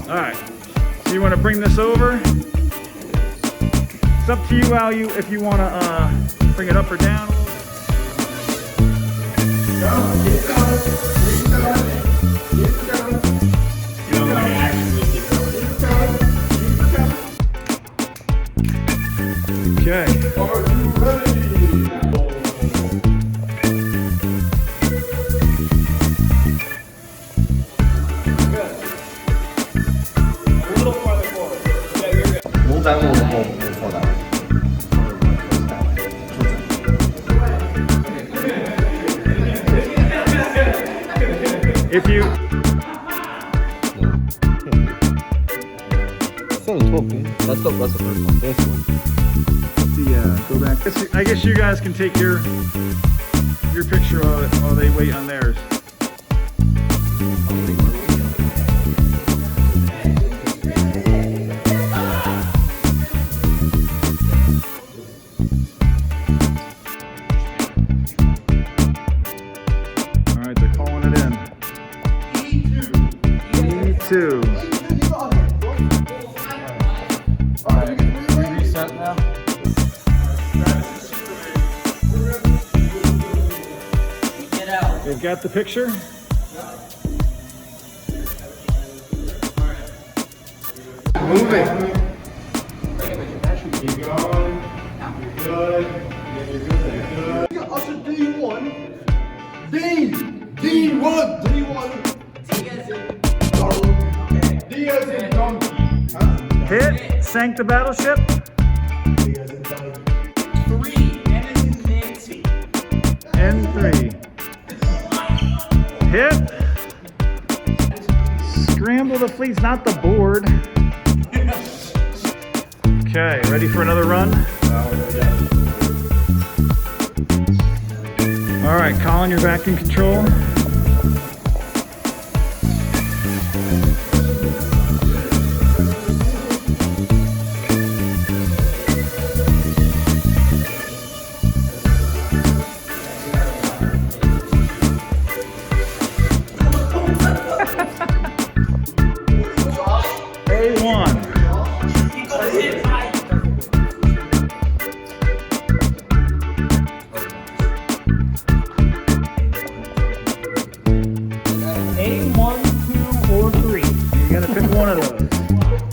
Alright, so you want to bring this over. It's up to you how if you want to bring it up or down. Okay. Are you ready? A little farther forward. Yeah, you're good. We'll pull that way. If you That's the first one. This one. go back. I guess you guys can take your picture while they wait on theirs. All right, they're calling it in. E2. Reset now. They've got the picture. Move it. Keep going. You're good. You're good. You're up to D1. D1. D as in donkey. Huh? Hit. Sank the battleship. D as in donkey. 3. N as in Nancy. N3. Hit. Scramble the fleets, not the board. Okay, ready for another run? All right, Colin, you're back in control. A1. A1, 2, or 3. You gotta pick one of those.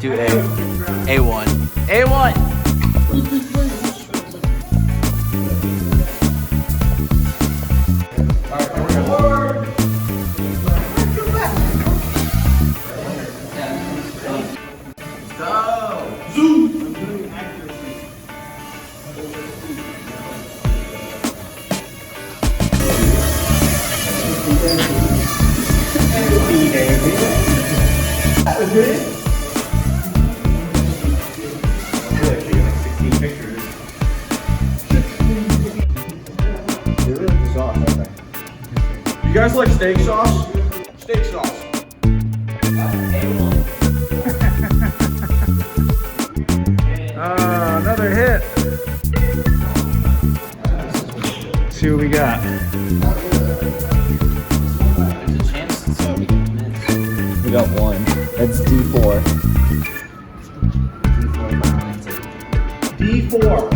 Do A1. A1. That was good. You guys like steak sauce? Steak sauce. Another hit. Let's see what we got. We got one. That's D4. D4.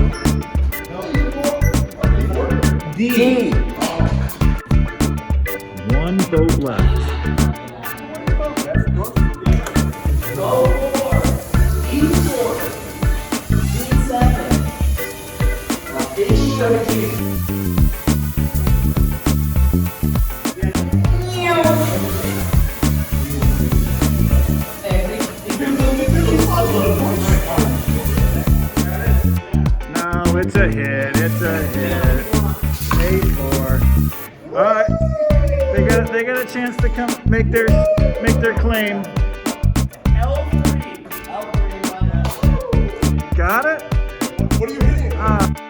D. One boat left. No, it's a hit. It's a hit. A4. All right, they got a chance to come make their claim. L3. Got it? What are you hitting?